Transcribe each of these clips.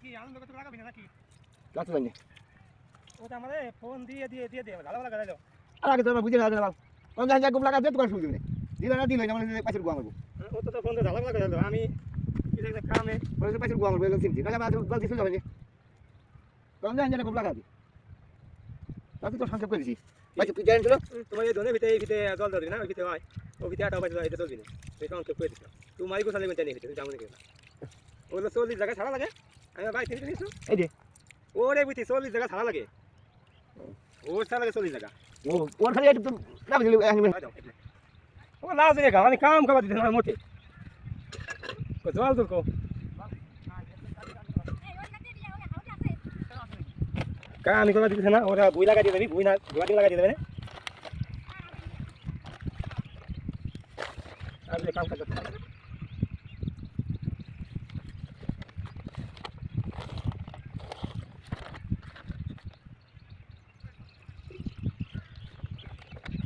কি আনন্দ করতে লাগাবি না নাকি? গাছ জানি ওটা আমাদের ফোন দিয়ে ভালো লাগা দিল। আর আগে তো বুঝে না বাবা কোন জায়গায় গুম লাগা দে তো শুরু দিবে দিল না দিল না মানে পাশের গুয়া মারবো ও তো ফোন দিয়ে ভালো লাগা দিল। আমি কি দেখতে কামে বলে পাশের গুয়া মারবো এরকম চিন্তা না আমি গলতি শুনে যাবে কোন জায়গায় গুম লাগা দি তাতে তো সংক্ষেপ করে দিছি পাশে তুই জানেন ছিল তোমার এই ধনে ভিতরে জল ধরবি না ওই ভিতরে হয় ও ভিতরে আটা পাইছে এটা চলবি না তুই সংক্ষেপ করে দিস তুই মারি গোসালি মেতে নিয়ে তুই জামুন কেন ওগুলো 40 জায়গা ছাড়া লাগে আমি ভাই তিনি নিস এই যে ওরে বুঝি 40 জায়গা ছাড়া লাগে ও ছাড়া লাগে 40 জায়গা ও ওর খালি একটু না বুঝলি ও না জায়গা আমি কাম করবা দিতে না মোটে কো জল তো কো কাম করবা দিতে না ওরা বুই লাগা দিয়ে দেবি বুই না গোয়াটি লাগা দিয়ে দেবে না আমি কাম করতে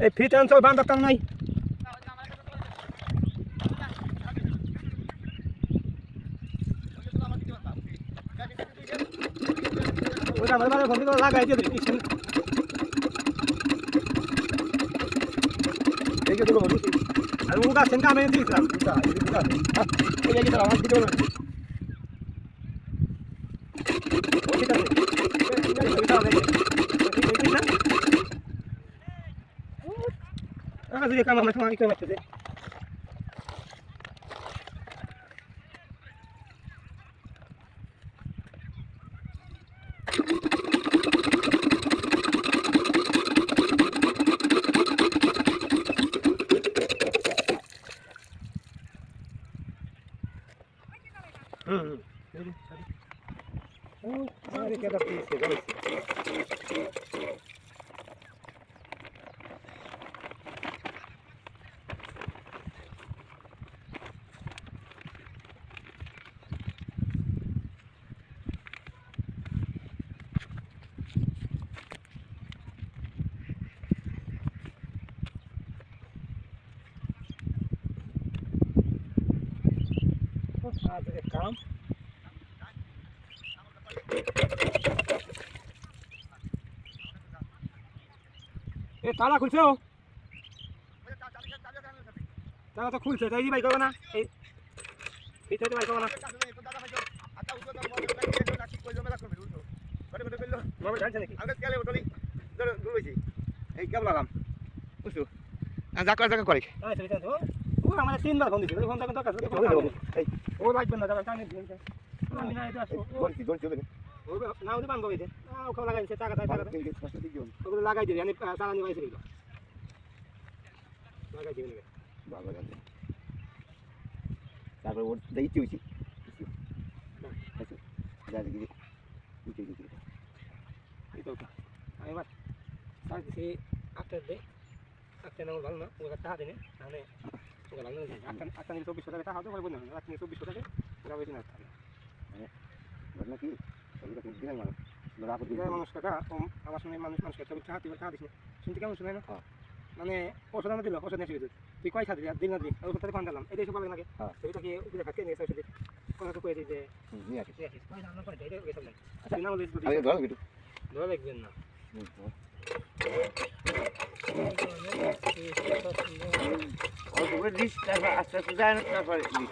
এই ফিট অঞ্চল বান্ধাতাম নাই ওটা আমার বাড়ি ঘন্টি লাগাই দিয়ে দিই এই যে দুটো বলি আর ও গাছ সেনটা আমি দিয়েছিলাম এই যে তারা আমার দিতে বলে ঠিক আছে এটা হবে ঠিক না আজ এই কাম আমরা সময় করে করতে আরে কেডা পিছে যাইছে আজ এই কাম এ তালা খুলছো তালা তো খুলছে তাই ভাই করবো না এই ভিতরে ভাই করবো না বাবা জানছে নাকি এই কেমন লাগাম বুঝছো জাকা করে ও আমাদের 3 বার ফোন দিছিল ফোন তখন দরকার এই ও লাগবে না যাবে টানে দিয়ে আমি না এটা দোল চলে ও না ওদের বান্ধব হইছে ও খাওয়া লাগাইছে টাকা ওগুলো লাগাই দিবি আমি চালানি পাইছি এগুলো লাগাই দিবি বাবা জানে তারপরে ওর দেখি হইছি যা দেখি উঠে গেছি এই তো আমি এবার সার দিছি আটটা দে আটটা নাম ভালো না ওরা টাকা দেনে তাহলে ওরা ভালো না আটটা নিয়ে 2400 টাকা টাকা হবে বলবো না আটটা নিয়ে 2400 টাকা ওরা বেশি না মানে ঘটনা কি সবটা দিনের মানুষ রাপর দিনের মানুষ টাকা আমার সঙ্গে মানুষ টাকা টাকা দিস শুনতে কেমন শুনে না মানে ওষুধ আনা দিল ওষুধ নিয়ে তুই কয় খাবি আর দিন না দিই ওষুধ তাহলে পান দিলাম এটাই সব ভালো লাগে সেটা কি উপরে খাতে নিয়ে ওষুধ কথা কয়ে দিই যে নিয়ে আসিস পয়সা আমরা করে এটা গেছিলাম আচ্ছা না বলিস আরে ধর একটু ধরে দেখবেন না ও তো দিস তারপর আস্তে আস্তে যায় না তারপরে দিস